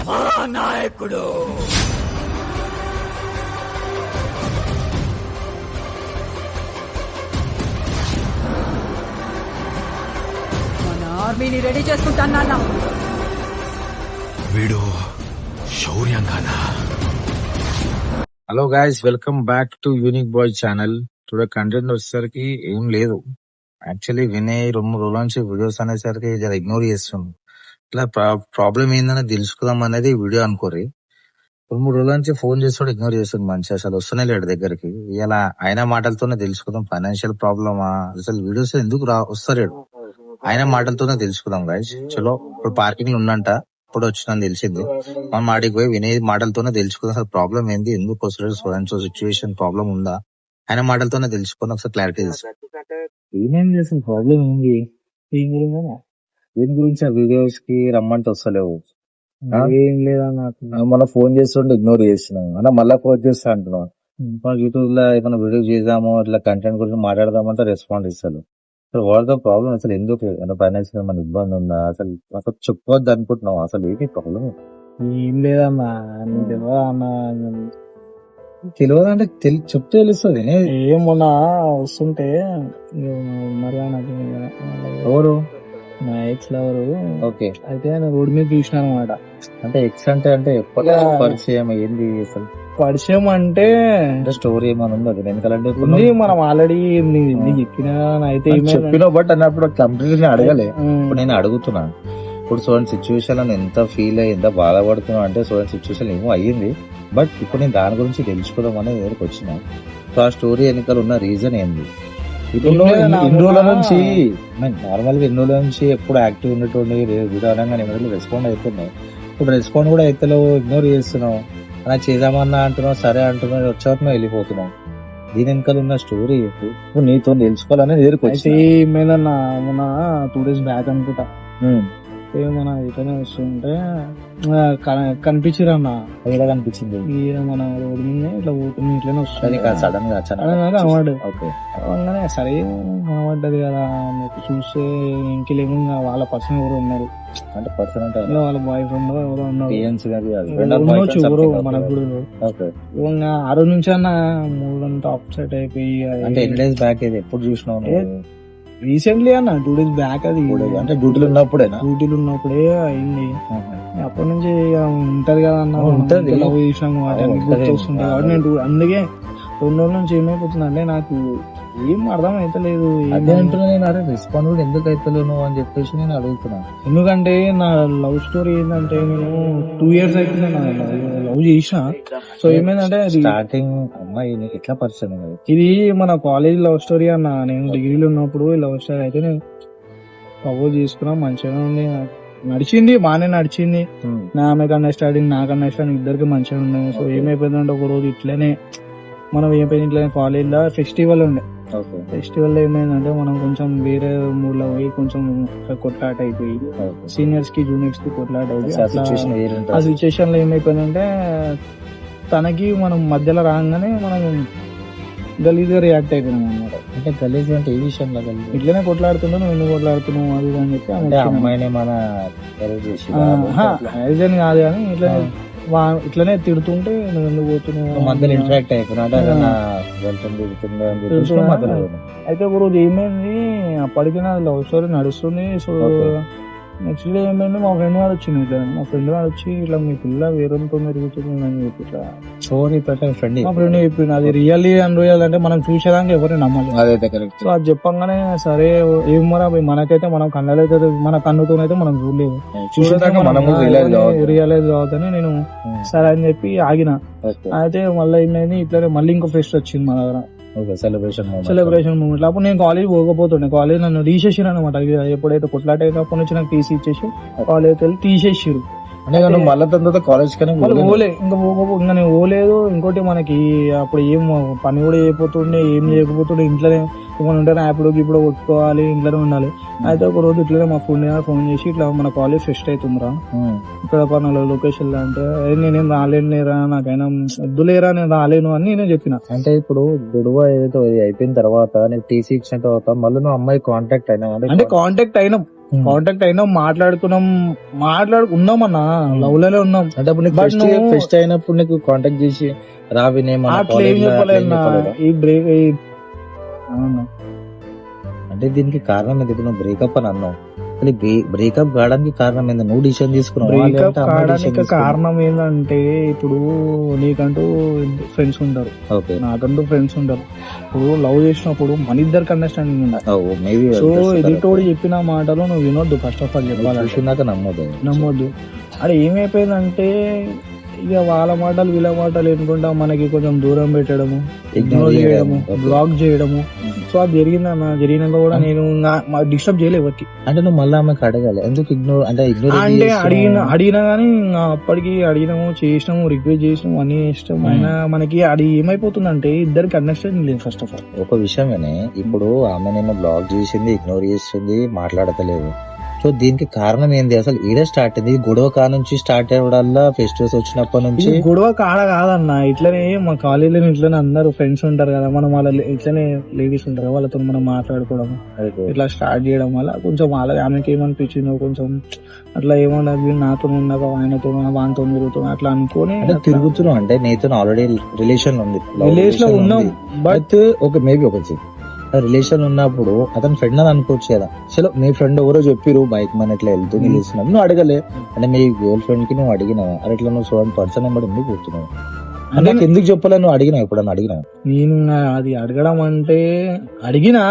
మా నాయకుడు. మన ఆర్మీని రెడీ చేసుకుంటాను నాన్న. వీడు శౌర్యంగానా? Hello guys, welcome back to Unique Boy channel. Today content వచ్చేసరికి ఏం లేదు. యాక్చువల్లీ వినయ్ 2-3 రోజుల నుంచి వీడియోస్ అనేసరికి జర ఇగ్నోర్ చేస్తున్నాం. ఇట్లా ప్రాబ్లం ఏందని తెలుసుకుందాం అనేది వీడియో అనుకోరి. 2-3 రోజుల నుంచి ఫోన్ చేస్తాడు, ఇగ్నోర్ చేస్తాడు. మంచి అసలు వస్తూనే లేడు దగ్గరికి. ఇలా ఆయన మాటలతోనే తెలుసుకుందాం. ఫైనాన్షియల్ ప్రాబ్లమా, అసలు వీడియోస్ ఎందుకు వస్తలేడు, ఆయన మాటలతోనే తెలుసుకుందాం గైస్. చలో, ఇప్పుడు పార్కింగ్ లో ఉండంట, ఇప్పుడు వచ్చిందని తెలిసింది. మనం ఆడికి పోయి వినయ్ మాటలతోనే తెలుసుకుందాం. అసలు ప్రాబ్లం ఏంది, ఎందుకు వస్తలేడు, సో సిచ్యువేషన్ ప్రాబ్లం ఉందా, ఆయన మాటలతోనే తెలుసుకుందాం. ఒకసారి క్లారిటీ తీసుకుందాం. ఏమేం చేసిన ప్రాబ్లం ఏంది, దీని గురించి ఆ వీడియోస్ కి రమ్మంటే వస్తలేవు. ఏం లేదా నాకు మన ఫోన్ చేస్తుంటే ఇగ్నోర్ చేస్తున్నాం అన్న, మళ్ళీ ఫోన్ చేస్తా అంటున్నాం. యూట్యూబ్ లో ఏమైనా వీడియో చేద్దాము, ఇట్లా కంటెంట్ గురించి మాట్లాడదామంటే రెస్పాండ్ ఇస్తారు. అసలు వాడితో ప్రాబ్లం అసలు ఎందుకు, ఫైనాన్షియల్ మన ఇబ్బంది ఉందా, అసలు చెప్పొద్దు అనుకుంటున్నాం. అసలు ఏంటి ప్రాబ్లం? ఏం లేదన్నా అన్న తెలియదు అంటే చెప్తే తెలుస్తుంది. ఏమన్నా వస్తుంటే మరి నాకు ఎవరు మా ఎక్స్ లవరు ఓకే, అయితే ఆయన రోడ్డు మీద చూసిన అనమాట. అంటే ఎక్స్ అంటే ఎప్పటి పరిచయం ఏంది అసలు? పరిచయం అంటే స్టోరీ ఏమైనా ఉంది అది వెనకాలంటే? ఉంది, మనం ఆల్రెడీ నీకు చెప్పిన అయితే చెప్పినావు, బట్ అన్నప్పుడు కంప్లీట్ అడగలే. ఇప్పుడు నేను అడుగుతున్నా, ఇప్పుడు చూడండి సిచ్యువేషన్ అని ఎంత ఫీల్ అయ్యి ఎంత బాధపడుతున్నా అంటే చూడండి సిచ్యువేషన్ ఏమో అయ్యింది, బట్ ఇప్పుడు నేను దాని గురించి తెలుసుకోవడం అనేది దగ్గరికి వచ్చిన. సో ఆ స్టోరీ వెనకాల ఉన్న రీజన్ ఏంది? ఇప్పుడు ఎన్ని రోజుల నుంచి నార్మల్ గా ఎన్ని రోజుల నుంచి ఎప్పుడు యాక్టివ్ ఉండేటువంటి వీడియో అనగా నేను రెస్పాండ్ అవుతున్నావు. ఇప్పుడు రెస్పాండ్ కూడా అవుతలేవు, ఇగ్నోర్ చేస్తున్నావు. అలా చేద్దామన్నా అంటున్నావు, సరే అంటున్నావు, వచ్చాక వెళ్ళిపోతున్నావు. దీని వెనకాల ఉన్న స్టోరీ ఇప్పుడు నీతో తెలుసుకోవాలని దగ్గరికి వచ్చి. ఏమైందన్నా మొన్న 2 days బ్యాక్ అనుకుంటా, మన ఇట్లనే వస్తుంటే కనిపించిరన్న. ఎలా కనిపించింది? మన రోడ్డు మీద ఇట్లా పోతుంది, ఇట్లనే వస్తుంది సడన్ గా కనబడ్డది. ఓకే, అవగానే సరే కనబడ్డది కదా చూస్తే ఇంకెళ్ళేమో వాళ్ళ పర్సన్ ఎవరు ఉన్నారు, అంటే పర్సన్ అంటే వాళ్ళ బాయ్ ఫ్రెండ్ ఎవరో ఉన్నారు, ఉండొచ్చు ఎవరు మనకు కూడా. ఇవ్వంగా ఆ రోజు నుంచి అన్న మూడంతా అప్సెట్ అయిపోయి. అంటే ఎన్ని డేస్ బ్యాక్ ఇది ఎప్పుడు చూసినావు? రీసెంట్లీ అన్న 2 days బ్యాక్. అది అంటే డ్యూటీలు ఉన్నప్పుడేనా? డ్యూటీలు ఉన్నప్పుడే అయింది. అప్పటి నుంచి ఉంటది కదా అన్న, ఉంటది, లవ్ చేసినాము వాటి గుర్తొస్తుంటాయి కాబట్టి నేను అందుకే 2 రోజుల నుంచి ఏమైపోతుంది అంటే నాకు ఏం అర్థం అయితలేదు. అదే అంటున్నా నేను, అరే రెస్పాండ్ కూడా ఎందుకు అవుతలేవు నువ్వు అని చెప్పేసి నేను అడుగుతున్నా. ఎందుకంటే నా లవ్ స్టోరీ ఏంటంటే నేను 2 years అవుతుంది లవ్ చేసిన. సో ఏమైందంటే స్టార్టింగ్ అమ్మాయి ఎట్లా పరిచయం? ఇది మన కాలేజ్ లవ్ స్టోరీ అన్న. నేను డిగ్రీలో ఉన్నప్పుడు లవ్ స్టోరీ అయితే నేను ప్రపోజ్ చేసుకున్నా, మంచిగా ఉంది, నడిచింది, బాగానే నడిచింది. ఆమెకు అండర్స్టాండింగ్, నాకు అండర్స్టాండింగ్, ఇద్దరికి మంచిగా ఉన్నాయి. సో ఏమైపోయిందంటే ఒక రోజు ఇట్లనే మనం ఏమైపోయింది, ఇట్లా కాలేజ్ లో ఫెస్టివల్ ఉండే. ఫెస్టివల్ లో ఏమైందంటే మనం కొంచెం వేరే మూడ్లో పోయి కొంచెం కొట్లాట అయిపోయి, సీనియర్స్ కి జూనియర్స్ కి కొట్లాట అయిపోయి, ఆ సిచ్యువేషన్ లో ఏమైపోయిందంటే తనకి మనం మధ్యలో రాగానే మనం గలీజ్గా రియాక్ట్ అయిపోయినాం అనమాట. అంటే గలీజ్ అంటే ఏ విషయంలో గలీజ్? ఇట్లనే కొట్లాడుతున్నావు, నువ్వు ఎందుకు కొట్లాడుతున్నావు అది అని చెప్పి అమ్మాయిని మన రీజన్ కాదు కానీ ఇట్లనే తిడుతుంటే నువ్వు ఎందుకు పోతున్నావు మధ్యలో ఇంటరాక్ట్ అయిపోయినా. అయితే ఒక రోజు ఏమైంది, అప్పటికి నా లవ్ స్టోరీ నడుస్తుంది. సో నెక్స్ట్ డే ఏమైంది, మా ఫ్రెండ్ వాడు వచ్చింది. ఇట్లా మా ఫ్రెండ్ వాడు వచ్చి ఇట్లా మీ పిల్ల వేరేతో తిరుగుతుంది అని చెప్పి ఇట్లా స్టోరీ మా ఫ్రెండ్ చెప్పింది. అది రియల్లీ అన్రియల్ అంటే మనం చూసేదానికి ఎవరిని నమ్మాలి. కరెక్ట్. సో అది చెప్పంగానే సరే ఏం మనకైతే మనం కళ్ళైతే మన కన్నుతోనైతే మనం చూడలేదు, రియలైజ్ కావద్దని నేను సరే అని చెప్పి ఆగిన. అయితే మళ్ళీ ఏమైంది, ఇట్లా మళ్ళీ ఇంకో ఫెస్ట్ వచ్చింది మా దగ్గర, సెలబ్రేషన్ మూమెంట్. అప్పుడు నేను కాలేజ్ పోకపోతుండే, కాలేజ్ నన్ను తీసేసారు అనమాట. ఎప్పుడైతే కొట్లాట అయినప్పటి నుంచి నాకు టీసీ ఇచ్చేసి కాలేజ్ వెళ్ళి తీసేసారు. మళ్ళీ తర్వాత కాలేజ్ పోలే, ఇంకా నేను పోలేదు. ఇంకోటి మనకి అప్పుడు ఏం పని కూడా చేయకపోతుండే, ఏం చేయకపోతుండే, ఇంట్లోనే ఏమైనా ఉంటే యాప్లో ఇప్పుడు కొట్టుకోవాలి, ఇంట్లోనే ఉండాలి. అయితే ఒక రోజు ఇట్లనే మా ఫోన్ చేసి ఇట్లా మన కాలేజ్ ఫెస్ట్ అవుతుందిరా ఇక్కడ పనులు లొకేషన్ అంటే నేనేం రాలేనురా, నాకైనా వద్దులేరా, నేను రాలేను అని నేను చెప్పిన. అంటే ఇప్పుడు గొడవ ఏదైతే అయిపోయిన తర్వాత నీకు టీసీ ఇచ్చిన తర్వాత మళ్ళీ నువ్వు అమ్మాయి కాంటాక్ట్ అయినా? అంటే కాంటాక్ట్ అయినా కాంటాక్ట్ అయినా ఉన్నామన్నా, లవ్ లోనే ఉన్నాం. అంటే అప్పుడు నీకు But నువ్వు- ఫెస్ట్ అయినప్పుడు నీకు కాంటాక్ట్ చేసి రావినే మన అట్లా ఏం college లో అట్లా ఏం చెప్పలేదన్నా. చెప్పలేదా? ఈ బ్రేక్ అవునా అంటే దీనికి కారణం ఏంది? ఇప్పుడు నువ్వు బ్రేకప్ అని అన్నావు, బ్రేకప్ కావడానికి కారణం ఏంది? నువ్వు డిసిషన్ తీసుకున్నావు బ్రేకప్ కావడానికి కారణం ఏంటంటే, ఇప్పుడు నీకంటూ ఫ్రెండ్స్ ఉంటారు, ఓకే నాకంటూ ఫ్రెండ్స్ ఉంటారు. ఇప్పుడు లవ్ చేసినప్పుడు మన ఇద్దరికి అండర్స్టాండింగ్ ఉండాలి. మేబీ సో ఎదుటోడు చెప్పిన మాటలు నువ్వు వినొద్దు. ఫస్ట్ ఆఫ్ ఆల్ చెప్పాలంటే చూసినాక నమ్మొద్దు. అది ఏమైపోయిందంటే, ఇక వాళ్ళ మాటలు వీళ్ళ మాటలు ఎన్నుకుంటా మనకి కొంచెం దూరం పెట్టడము, ఇగ్నోర్ చేయడము, బ్లాక్ చేయడము. సో అది జరిగిందన్న. జరిగినాక కూడా నేను డిస్టర్బ్ చేయలేదు ఎవరికి. అంటే నువ్వు మళ్ళీ ఆమెకు అడగాలి, ఎందుకు ఇగ్నోర్ అంటే అంటే అడిగినా గానీ అప్పటికి అడిగినాము, చేసినాము, రిక్వెస్ట్ చేసినాము, అన్ని ఇష్టం అయినా మనకి అది ఏమైపోతుందంటే ఇద్దరికి అండర్స్టాండింగ్ లేదు ఫస్ట్ ఆఫ్ ఆల్. ఒక విషయమేనే, ఇప్పుడు ఆమె నిన్ను బ్లాక్ చేసింది, ఇగ్నోర్ చేస్తుంది, మాట్లాడతలేదు. సో దీనికి కారణం ఏంది? అసలు ఈడే స్టార్ట్ అయింది గొడవ కా నుంచి స్టార్ట్ అవ్వడల్లా ఫెస్టివల్స్ వచ్చినప్పటి నుంచి ఇది గొడవ కాదన్న. ఇట్లనే మా కాలేజీలో ఇట్లనే అందరు ఫ్రెండ్స్ ఉంటారు కదా, మనం వాళ్ళ ఇట్లనే లేడీస్ ఉంటారు కదా, వాళ్ళతో మనం మాట్లాడుకోవడం ఇట్లా స్టార్ట్ చేయడం వల్ల కొంచెం వాళ్ళ ఆమెకి ఏమనిపించిందో, కొంచెం అట్లా ఏమన్నా నాతో ఉన్నాక ఆయనతో వానితో తిరుగుతాం అట్లా అనుకోని అంటే తిరుగుతున్నావు. అంటే నీతో ఆల్రెడీ రిలేషన్ ఉంది, రిలేషన్ లో ఉన్నాం. బట్ ఒక మేబీ ఒక రిలేషన్ ఉన్నప్పుడు అతని ఫ్రెండ్ అని అనుకోవచ్చు కదా. చలో మీ ఫ్రెండ్ ఎవరో చెప్పిరు బైక్ మన ఇట్లా వెళ్తూ నిలుస్తున్నావు, నువ్వు అడగలే. అంటే మీ గర్ల్ ఫ్రెండ్ కి నువ్వు అడిగినావు, అరే ఇట్లా నువ్వు 7 నెంబర్ ఎందుకు కూర్చున్నావు అంటే ఎందుకు చెప్పలే? నువ్వు అడిగినావు ఎప్పుడన్నా? అడిగినావు? నేను అది అడగడం అంటే అడిగినా,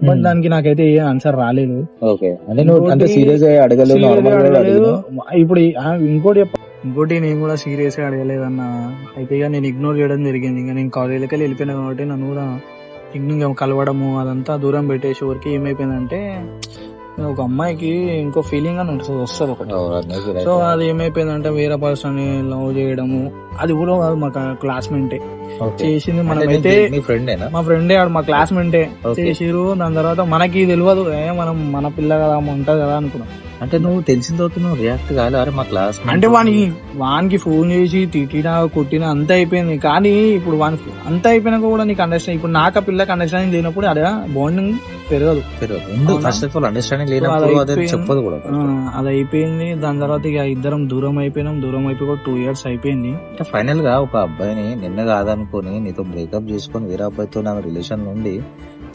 బట్ దానికి నాకైతే ఏ ఆన్సర్ రాలేదు. ఓకే, అంటే నువ్వు అంటే సీరియస్ గా అడగలేదు, నార్మల్ గా అడగలేదు. ఇప్పుడు ఇంకోటి నేను కూడా సీరియస్ గా అడగలేదన్న. అయితే ఇక నేను ఇగ్నోర్ చేయడం జరిగింది. ఇంకా నేను కాలేజీకి వెళ్ళిపోయినా కాబట్టి నన్ను కూడా ఇగ్నోర్ కలవడము అదంతా దూరం పెట్టేసి వరకు ఏమైపోయిందంటే, ఒక అమ్మాయికి ఇంకో ఫీలింగ్ అని వస్తుంది ఒకటి. సో అది ఏమైపోయిందంటే వేరే పర్సన్ లవ్ చేయడము, అది కూడా కాదు మా క్లాస్మేటే చేసింది. మనమైతే మా ఫ్రెండే ఆడు మా క్లాస్మేటే చేసిరు. దాని తర్వాత మనకి తెలియదు, మనం మన పిల్ల కదా ఉంటది కదా అనుకున్నాం. అంటే నువ్వు తెలిసిన తర్వాత నువ్వు రియాక్ట్ కాలే? అరే మా క్లాస్ అంటే వానికి ఫోన్ చేసి తిట్టినా కొట్టినా అంత అయిపోయింది. కానీ ఇప్పుడు వానికి అంత అయిపోయినాక కూడా నీకు అండర్స్టాండింగ్, ఇప్పుడు నాకు ఆ పిల్లకి అండర్స్టాండింగ్ లేనప్పుడు అదే బాండింగ్ పెరగదు. ఫస్ట్ ఆఫ్ ఆల్ అండర్స్టాండింగ్ లేనప్పుడు అదే చెప్పదు కూడా. అది అయిపోయింది. దాని తర్వాత ఇక ఇద్దరం దూరం అయిపోయినాం. దూరం అయిపోయి 2 years అయిపోయింది. ఫైనల్ గా ఒక అబ్బాయిని నిన్న కాదనుకొని నీతో బ్రేకప్ చేసుకొని వేరే అబ్బాయితో నా రిలేషన్ నుండి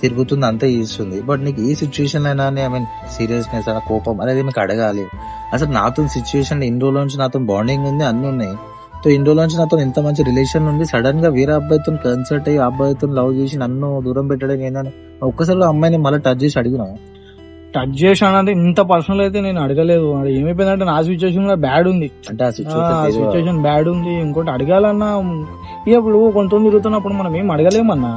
తిరుగుతుంది, అంతా చేస్తుంది. బట్ నీకు ఈ సిచ్యువేషన్ అయినా ఐ మీన్ సీరియస్నెస్ అన్న కోపం అనేది మీకు అడగాలి. అసలు నాతో సిచ్యువేషన్ ఇన్ని రోజుల నుంచి నాతో బాండింగ్ ఉంది, అన్ని ఉన్నాయి. సో ఇన్ని రోజుల నుంచి నాతో ఎంత మంచి రిలేషన్ ఉంది, సడన్ గా వేరే అబ్బాయితో కన్సల్ట్ అయ్యి అబ్బాయితో లవ్ చేసి నన్ను దూరం పెట్టడం ఏందని ఒక్కసారి అమ్మాయిని మళ్ళీ టచ్ చేసి అడిగినా? టచ్ చేశాను అంటే ఇంత పర్సనల్ అయితే నేను అడగలేదు. అది ఏమైపోయిందంటే నా సిచ్యువేషన్ కూడా బ్యాడ్ ఉంది. అంటే ఆ సిచ్యువేషన్ బ్యాడ్ ఉంది. ఇంకోటి అడగాలన్నా ఇప్పుడు కొంత తిరుగుతున్నప్పుడు మనం ఏం అడగలేమన్నా.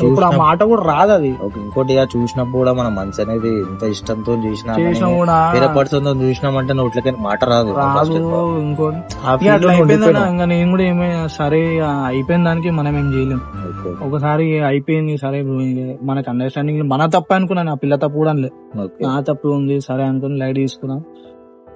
ఇప్పుడు ఆ మాట కూడా రాదు. అది ఇంకోటి చూసినప్పుడు కూడా మన మనసు అనేది ఎంత ఇష్టంతో చేసినా కూడా వేరే పర్సన్ తో చూసినామంటే నోట్లకి మాట రాదు. ఇంకోటి అట్లా అయిపోయిందన్నా. ఇంకా నేను కూడా ఏమైనా సరే అయిపోయిన దానికి మనం ఏం చేయలేం. ఒకసారి అయిపోయింది సరే, మనకు అండర్స్టాండింగ్ మన తప్ప అనుకున్నాను, ఆ పిల్ల తప్పు కూడా అనలేదు, నా తప్పు ఉంది సరే అనుకుని లైట్ తీసుకున్నా.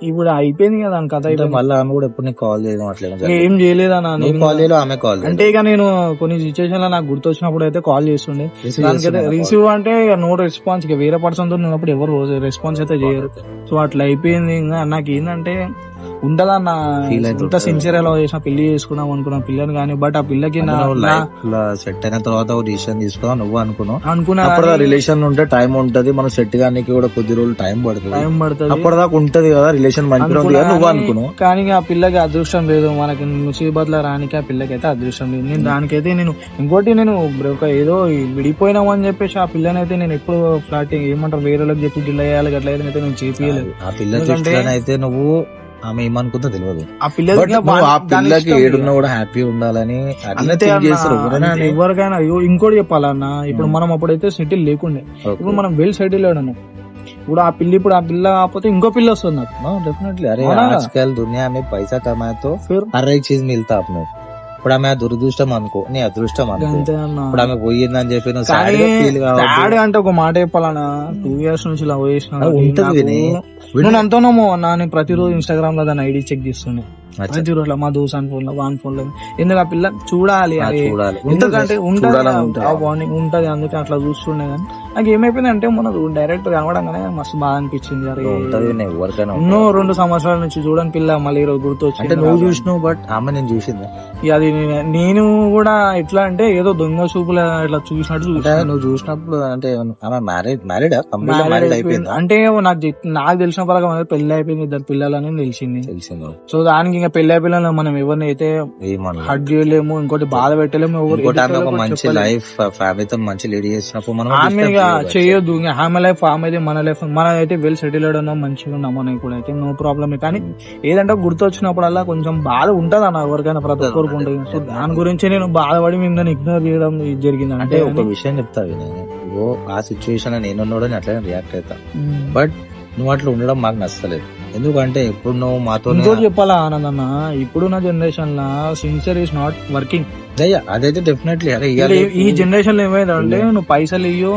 ఇప్పుడు అయిపోయింది కదా దాని కథ. మళ్ళీ ఆమె కూడా ఎప్పుడు నీకు కాల్ చేయడం అట్లా ఏం చేయలేదన్నా. నేను కాల్ చేయలేదు, ఆమె కాల్ అంటే ఇక నేను కొన్ని సిచ్యువేషన్ లో నాకు గుర్తొచ్చినప్పుడు అయితే కాల్ చేస్తుండే. దానికైతే రిసీవ్ అంటే నో రెస్పాన్స్. ఇక వేరే పర్సన్ తో ఉన్నప్పుడు ఎవరు రెస్పాన్స్ అయితే చేయరు. సో అట్లా అయిపోయింది. ఇంకా నాకు ఏంటంటే ఉంటదన్న, ఇంత సిన్సియర్ ఎలా చేసిన పెళ్లి చేసుకున్నాం అనుకున్నా పిల్లని కానీ, బట్ ఆ పిల్లకి సెట్ అయిన తర్వాత డిసిషన్ తీసుకున్నావు నువ్వు అనుకున్నా. రిలేషన్ ఉంటే టైం ఉంటది, మనం సెట్ గానీ కూడా కొద్ది రోజులు టైం పడుతుంది. అప్పటిదాకా ఉంటది కదా రిలేషన్ మంచిగా నువ్వు అనుకున్నావు. కానీ ఆ పిల్లకి అదృష్టం లేదు, మనకి ముసీబత్ల రానికి ఆ పిల్లకి అయితే అదృష్టం లేదు. నేను దానికైతే నేను ఇంకోటి నేను ఏదో విడిపోయినాం అని చెప్పేసి ఆ పిల్లని అయితే నేను ఎప్పుడు ఫ్లాటింగ్ ఏమంటారు వేరే వాళ్ళకి చెప్పి గిల్ల వేయాలి అట్లా అయితే నేను చేపియలేదు. ఆ పిల్ల అయితే నువ్వు ఆమె ఏమనుకుందో తెలియదు. ఆ పిల్లకి ఏడున్నా కూడా హ్యాపీ ఉండాలని ఎవరికైనా. ఇంకోటి చెప్పాలన్నా, ఇప్పుడు మనం అప్పుడైతే సెటిల్ లేకుండే, ఇప్పుడు మనం వెల్ సెటిల్ అయ్యాను. ఇప్పుడు ఆ పిల్ల కాకపోతే ఇంకో పిల్ల వస్తుంది నాకు डेफिनेटली. अरे आजकल दुनिया में पैसा कमाए तो हर एक चीज मिलता आपने. ఇప్పుడు ఆమె దురదృష్టం అనుకో, నీ అదృష్టం అనుకో. ఇప్పుడు ఆమె పోయిందని చెప్పి నువ్వు అంటే ఒక మాట చెప్పాలన్నా, 2 years నుంచి లవ్ చేసిన ఉంటది. నేను అంటున్నాము అన్న, నేను ప్రతిరోజు ఇన్స్టాగ్రామ్ లో దాని ఐడి చెక్ చేస్తుండే. ప్రతి రోజులో మా దోసాన్ ఫోన్ లో వాన్ ఫోన్ లో ఎందుకు ఆ పిల్ల చూడాలి అది చూడాలి. ఎందుకంటే ఉంటది చూడాలని ఉంటది. ఆ బాండింగ్ ఉంటది అందుకే అట్లా చూస్తుండే కానీ నాకు ఏమైపోయింది అంటే మన డైరెక్ట్ కనబడంగానే మస్తు బాధ అనిపించింది. అరే ఉంటది ఎవరికైనా ఎన్నో 2 సంవత్సరాల నుంచి చూడని పిల్ల మళ్ళీ ఈరోజు గుర్తు అంటే వచ్చింది. నువ్వు చూసినావు, బట్ ఆమె నేను చూసిందా? ఇక అది నేను కూడా ఎట్లా అంటే ఏదో దొంగ చూపుల ఇట్లా చూసినట్టు అంటే చూసాను. నువ్వు చూసినప్పుడు అంటే ఆమె మ్యారీడా కంప్లీట్ మ్యారీడ్ అయిపోయిందా? అంటే నాకు తెలిసిన పరంగా మనకి పెళ్లి అయిపోయింది, 2 పిల్లలని తెలిసింది. తెలిసింది. సో దానికి ఇంకా పెళ్లి అయిపోయిన మనం ఎవరిని అయితే ఏమన్నా హట్ చేయలేము, ఇంకోటి బాధ పెట్టలేము. ఇంకోటి ఆమె ఒక మంచి లైఫ్ ఫ్యామిలీతో మంచి లీడ్ చేసినప్పుడు మనం ఆమె disturb ఇక చేయకూడదు. చేయొద్దు. ఇంకా ఆమె లైఫ్ ఆమెది, మన లైఫ్ మన అయితే వెల్ సెటిల్డ్ ఉన్నాం, మంచిగా ఉన్నాం మనకి కూడా అయితే నో ప్రాబ్లమ్. కానీ ఏదంటే గుర్తు వచ్చినప్పుడల్లా కొంచెం బాధ ఉంటది అన్న ఎవరికైనా, ప్రతి ఒక్కరికి ఉంటుంది. సో దాని గురించి నేను బాధపడి మిమ్మల్ని ఇగ్నోర్ చేయడం జరిగింది. అంటే ఒక విషయం చెప్తా వినయ్, ఇగో ఆ సిచ్యువేషన్ నేనున్నాడు అట్లనే రియాక్ట్ అవుతా, బట్ నువ్వు అట్లా ఉండడం మాకు నచ్చలేదు. ఎందుకంటే ఎప్పుడు నువ్వు మాతో ఇంకోటి చెప్పాలా ఆనంద్ అన్న, ఇప్పుడున్న generation law sincere is not working. అదైతే డెఫినెట్లీ అరే ఈ జనరేషన్ లో ఏమైందంటే నువ్వు పైసలు ఇయ్యో,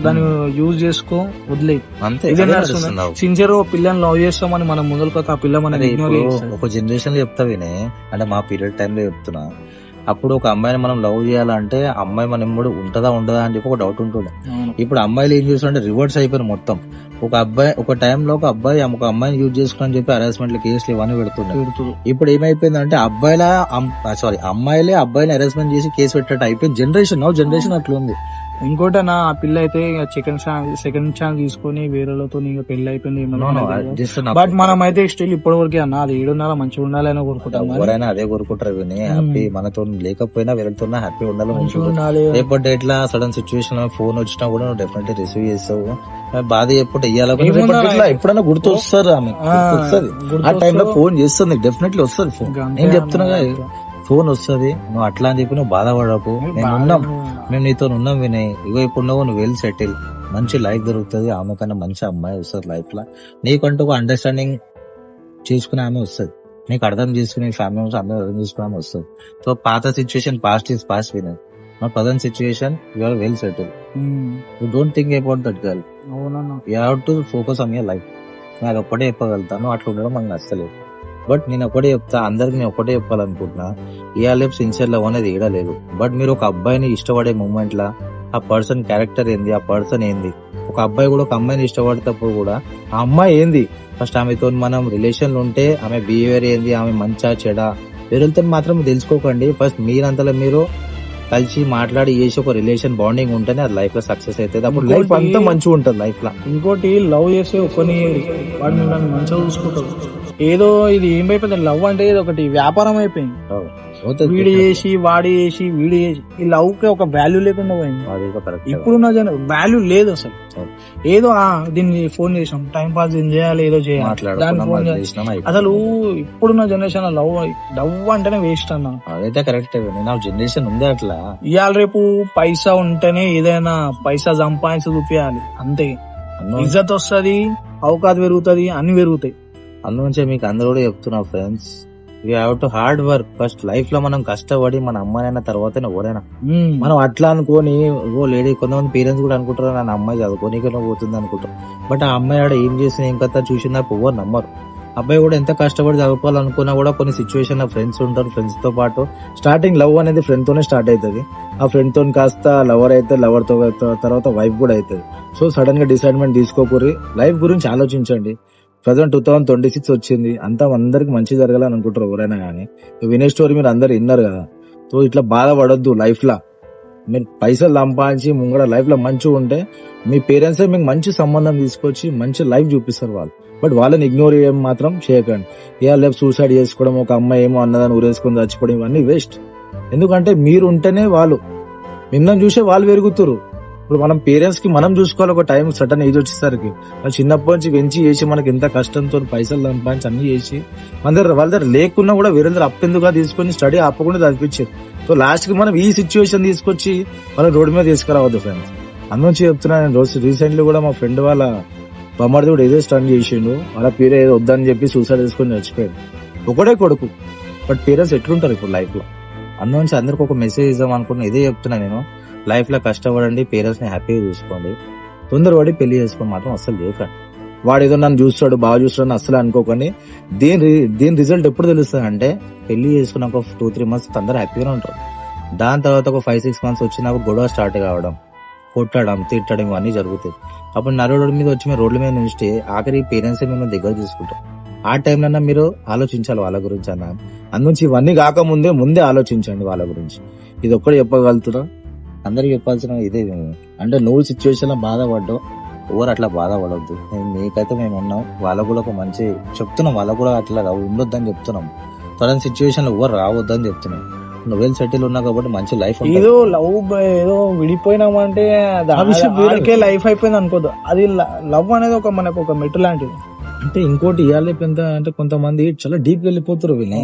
దాన్ని యూజ్ చేసుకో, వదిలే. అంతే ఇదే అదే నడుస్తుంది. నడుస్తున్నావు. సిన్సియర్ పిల్లని లవ్ చేస్తామని మనం ముందుకు ఆ పిల్ల మనం అరే ఇగ్నోర్ ఇప్పుడు చేస్తాం. ఒక జనరేషన్ లో చెప్తా వినే, అంటే మా పీరియడ్ టైంలో చెప్తున్నా, అప్పుడు ఒక అమ్మాయిని మనం లవ్ చేయాలంటే ఆ అమ్మాయి మన ఎమ్మడి ఉంటదా ఉండదా అని చెప్పి ఒక డౌట్ ఉంటుండే. ఇప్పుడు అమ్మాయిలు ఏం చేస్తుంటే రివర్స్ అయిపోయిన మొత్తం. ఒక అబ్బాయి ఒక టైంలో ఒక అమ్మాయిని యూజ్ చేసుకుని చెప్పి హరాస్మెంట్ కేసులు ఇవన్నీ పెడుతుండే. ఇప్పుడు ఏమైపోయిందంటే అమ్మాయిలే అబ్బాయిని హరాస్మెంట్ చేసి కేసు పెట్టేట అయిపోయింది జనరేషన్. జనరేషన్ అట్లా ఉంది. ఇంకోటి ఆ పిల్ల అయితే సెకండ్ ఛాన్స్ తీసుకొని వేరేలతో పెళ్లి అయిపోయింది. బట్ మనం అయితే స్టిల్ ఇప్పటి వరకు అన్న అది 7:30 మంచిగా ఉండాలని కోరుకుంటాం. ఎవరైనా అదే కోరుకుంటారు విని, హ్యాపీ మనతో లేకపోయినా వెళ్తూ హ్యాపీ ఉండాలి, మంచిగా ఉండాలి. రేపటి డేట్ లా సడన్ సిచ్యువేషన్ లో ఫోన్ వచ్చినా కూడా నువ్వు డెఫినెట్లీ రిసీవ్ చేస్తావు. బాధ ఎప్పుడు ఎప్పుడైనా గుర్తు వస్తారు ఆమె, వస్తుంది ఆ టైంలో ఫోన్ చేస్తుంది, డెఫినెట్లీ వస్తుంది ఫోన్. నేను చెప్తున్నా ఫోన్ వస్తుంది, నువ్వు అట్లా అని చెప్పి నువ్వు బాధపడకు, మేము నీతో ఉన్నాం వినయ్. ఇగో ఇప్పుడు నువ్వు వెల్ సెటిల్, మంచి లైఫ్ దొరుకుతుంది, ఆమె కన్నా మంచి అమ్మాయి వస్తుంది లైఫ్ లో. నీకంటూ ఒక అండర్స్టాండింగ్ చేసుకునే ఆమె వస్తుంది, నీకు అర్థం చేసుకునే ఫ్యామిలీ మెంబర్స్ అందరూ అర్థం చేసుకునే ఆమె వస్తుంది. సో పాత situation past is past Vinay. నా present situation you are well settle. You don't think about that girl. You have to focus on your life. నాకు ఒక్కటే చెప్పగలుగుతాను, అట్లా ఉండడం నాకు నచ్చలేదు. బట్ నేను ఒకటే చెప్తా, అందరికి నేను ఒకటే చెప్పాలనుకుంటున్నా, ఏ లైఫ్ సిన్సియర్ లవ్ అనేది ఏడలేదు. బట్ మీరు ఒక అబ్బాయిని ఇష్టపడే మూమెంట్ లా ఆ పర్సన్ క్యారెక్టర్ ఏంది, ఆ పర్సన్ ఏంది, ఒక అబ్బాయి కూడా ఒక అమ్మాయిని ఇష్టపడేటప్పుడు కూడా ఆ అమ్మాయి ఏంది, ఫస్ట్ ఆమెతో మనం రిలేషన్ ఉంటే ఆమె బిహేవియర్ ఏంది, ఆమె మంచా చెడా, వేరేతో మాత్రం తెలుసుకోకండి. ఫస్ట్ మీరంతలో మీరు కలిసి మాట్లాడి చేసి ఒక రిలేషన్ బాండింగ్ ఉంటేనే అది లైఫ్ లో సక్సెస్ అవుతుంది. అప్పుడు లైఫ్ అంతా మంచిగా ఉంటుంది లైఫ్ లో. ఇంకోటి లవ్ చేసే ఒకని వాడు మిమ్మల్ని మంచిగా చూసుకుంటారు. ఏదో ఇది ఏమైపోయింది, లవ్ అంటే ఇది ఒకటి వ్యాపారం అయిపోయింది. వీడి చేసి వాడి చేసి వీడి చేసి ఈ లవ్ కి ఒక వాల్యూ లేకుండా పోయింది. ఇప్పుడున్న వాల్యూ లేదు అసలు. ఏదో దీన్ని ఫోన్ చేసాం, టైం పాస్ చేయాలి, ఏదో చేయాలి, దాన్ని ఫోన్ చేయాలి. అసలు ఇప్పుడున్న జనరేషన్ లవ్ అంటేనే వేస్ట్ అన్న. అదైతే కరెక్ట్. జనరేషన్ ఉంది అట్లా. ఇవాళ రేపు పైసా ఉంటేనే ఏదైనా పైసా సంపాదించి చూపించాలి, అంతే. ఇజ్జత్ వస్తుంది, అవకాశం పెరుగుతుంది, అన్ని పెరుగుతాయి. అందులోంచే మీకు అందరూ కూడా చెప్తున్నా friends, you have to hard work first. Life లో మనం కష్టపడి మన అమ్మాయినా తర్వాత ఎవరైనా మనం అట్లా అనుకోని ఓ లేడీ, కొంతమంది పేరెంట్స్ కూడా అనుకుంటారు నా అమ్మాయి చదువుకోనికైనా పోతుంది అనుకుంటారు. బట్ ఆ అమ్మాయి ఆడ ఏం చేసిన ఏం కథ చూసినా ఎవరు నమ్మరు. అబ్బాయి కూడా ఎంత కష్టపడి చదువుకోవాలనుకున్నా కూడా కొన్ని సిచ్యువేషన్ లో ఫ్రెండ్స్ ఉంటారు. ఫ్రెండ్స్ తో పాటు స్టార్టింగ్ లవ్ అనేది ఫ్రెండ్ తోనే స్టార్ట్ అవుతుంది. ఆ ఫ్రెండ్ తో కాస్త లవర్ అయితే, లవర్ తో తర్వాత వైఫ్ కూడా అవుతుంది. సో సడన్ గా డిసైడ్మెంట్ తీసుకోకూరి, లైఫ్ గురించి ఆలోచించండి. ప్రజెంట్ 2026 వచ్చింది, అంతా అందరికి మంచి జరగాలని అనుకుంటారు ఎవరైనా కానీ. వినే స్టోరీ మీరు అందరు విన్నారు కదా. సో ఇట్లా బాధపడొద్దు లైఫ్ లా. మీరు పైసలు సంపాదించి ముంగడ లైఫ్ లో మంచిగా ఉంటే మీ పేరెంట్స్ మీకు మంచి సంబంధం తీసుకొచ్చి మంచి లైఫ్ చూపిస్తారు వాళ్ళు. బట్ వాళ్ళని ఇగ్నోర్ చేయడం మాత్రం చేయకండి. ఇవాళ రేపు సూసైడ్ చేసుకోవడం, ఒక అమ్మాయి ఏమో అన్నదాన్ని ఊరేసుకొని చచ్చిపోవడం, ఇవన్నీ వేస్ట్. ఎందుకంటే మీరు ఉంటేనే వాళ్ళు మిమ్మల్ని చూసే వాళ్ళు పెరుగుతారు. ఇప్పుడు మనం పేరెంట్స్ కి మనం చూసుకోవాలి. ఒక టైం సడన్ ఏజ్ వచ్చేసరికి చిన్నప్పటి నుంచి పెంచి చేసి మనకి ఎంత కష్టంతో పైసలు సంపాదించి అన్ని చేసి వాళ్ళ దగ్గర లేకున్నా కూడా వేరే అప్పెందుగా తీసుకొని స్టడీ ఆపకుండా చదివించారు. సో లాస్ట్ కి మనం ఈ సిచ్యువేషన్ తీసుకొచ్చి వాళ్ళ రోడ్డు మీద తీసుకురావద్దు ఫ్రెండ్స్. అందులోంచి చెప్తున్నా. నేను రీసెంట్లీ కూడా మా ఫ్రెండ్ వాళ్ళ బొమ్మడి కూడా ఏదో స్టంట్ చేసిండు, వాళ్ళ పేరు ఏదో వద్దని చెప్పి సూసైడ్ చేసుకొని చచ్చిపోయాడు. ఒకటే కొడుకు. బట్ పేరెంట్స్ ఎట్లుంటారు ఇప్పుడు లైఫ్ లో. అందులోంచి అందరికి ఒక మెసేజ్ ఇద్దాం అనుకున్నా. ఇదే చెప్తున్నా నేను, లైఫ్ లో కష్టపడండి, పేరెంట్స్ ని హ్యాపీగా చూసుకోండి. తొందరపడి పెళ్లి చేసుకొని మాత్రం అస్సలు చేయకండి. వాడు ఏదో నన్ను చూస్తాడు బాగా చూస్తాడు అని అసలు అనుకోకండి. దీని రిజల్ట్ ఎప్పుడు తెలుస్తుంది అంటే పెళ్లి చేసుకున్నాక 2-3 months అందరూ హ్యాపీగా ఉంటారు. దాని తర్వాత ఒక 5-6 months వచ్చినాక గొడవ స్టార్ట్ కావడం, కొట్టడం, తిట్టడం ఇవన్నీ జరుగుతాయి. అప్పుడు నరోడు మీద వచ్చి మీరు రోడ్ల మీద నుంచి ఆఖరి పేరెంట్స్ మిమ్మల్ని దగ్గర తీసుకుంటారు. ఆ టైంలో మీరు ఆలోచించాలి వాళ్ళ గురించి అన్న. అందునుంచి ఇవన్నీ ముందే ఆలోచించండి వాళ్ళ గురించి. ఇది ఒక్కడే చెప్పగలుగుతున్నా, అందరికి చెప్పాల్సిన ఇదే. అంటే నువ్వు సిచ్యువేషన్ లో బాధపడ్డావు, ఎవరు అట్లా బాధపడద్దు. మీకైతే మేము ఉన్నాం, వాళ్ళకు కూడా ఒక మంచి చెప్తున్నాం, వాళ్ళకు కూడా అట్లా ఉండొద్దని చెప్తున్నాం. తన సిచ్యువేషన్ లో ఎవరు రావద్దని చెప్తున్నాం. నువ్వు వెల్ సెటిల్ ఉన్నా కాబట్టి మంచి లైఫ్. ఏదో లవ్ ఏదో విడిపోయినామంటే దానికే లైఫ్ అయిపోయింది అనుకోదు. అది లవ్ అనేది మనకు ఒక మెట్టు లాంటిది. అంటే ఇంకోటి ఇవ్వాలి పెద్ద అంటే కొంతమంది చాలా డీప్ వెళ్ళిపోతారు విని.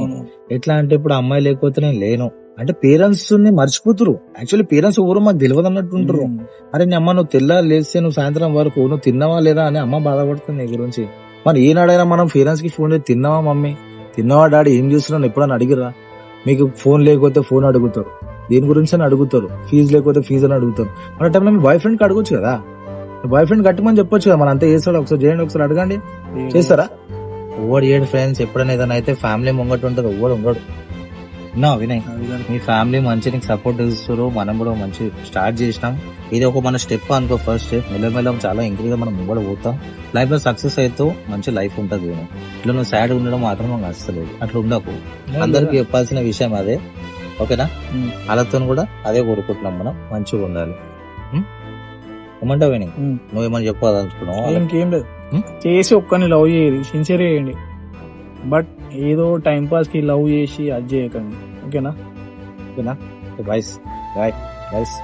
ఎట్లా అంటే ఇప్పుడు అమ్మాయి లేకపోతే నేను లేను అంటే పేరెంట్స్ ని మర్చిపోతారు. యాక్చువల్లీ పేరెంట్స్ ఎవరు మాకు తెలియదు అన్నట్టు ఉంటారు. అరే నీ అమ్మ నువ్వు తెల్లారి లేస్తే నువ్వు సాయంత్రం వరకు నువ్వు తిన్నావా లేదా అని అమ్మ బాధపడుతుంది నీ గురించి. మరి ఈనాడైనా మనం పేరెంట్స్ కి ఫోన్ చేసి తిన్నావా మమ్మీ, తిన్నావా డాడీ, ఏం చేస్తున్నావు ఎప్పుడన్నా అడిగిరా? మీకు ఫోన్ లేకపోతే ఫోన్ అడుగుతారు, దీని గురించి అని అడుగుతారు, ఫీజు లేకపోతే ఫీజు అని అడుగుతారు. మన టైంలో మీ బాయ్ ఫ్రెండ్ కి అడగొచ్చు కదా, బాయ్ ఫ్రెండ్ కట్టమని చెప్పొచ్చు కదా. మన అంతా చేస్తాడు, ఒకసారి చేయండి, ఒకసారి అడగండి, చేస్తారా? ఓవర్ ఏడు ఫ్రెండ్స్ ఎప్పుడైనా ఏదైనా అయితే ఫ్యామిలీ ముంగట ఉంటుంది, ఓవర్ ఉండడు. నా వినయ్, మీ ఫ్యామిలీ మంచి నీకు సపోర్ట్ ఇస్తారు, మనం కూడా మంచి స్టార్ట్ చేసినాం. ఇది ఒక మన స్టెప్ అనుకో, ఫస్ట్ స్టెప్. మెల్లమెల్ల చాలా ఇంక్రీజ్ మనం ముంగడ పోతాం. లైఫ్ లో సక్సెస్ అయితే మంచి లైఫ్ ఉంటుంది. ఇట్లా నువ్వు సాడ్ ఉండడం మాత్రం నాకు అస్సలేదు, అట్లా ఉండకు. అందరికి చెప్పాల్సిన విషయం అదే, ఓకేనా? వాళ్ళతో కూడా అదే కోరుకుంటున్నాం, మనం మంచిగా ఉండాలి. ఏమంటావు వినయ్? నువ్వేమని చెప్పాలనుకున్నావు? ఇంకేం లేదు, చేసి ఒక్కని లవ్ చేయరు, సిన్సియర్ చేయండి. బట్ ఏదో టైం పాస్ కి లవ్ చేసి అది చేయకండి, ఓకేనా? ఓకేనా? Boys bye boys.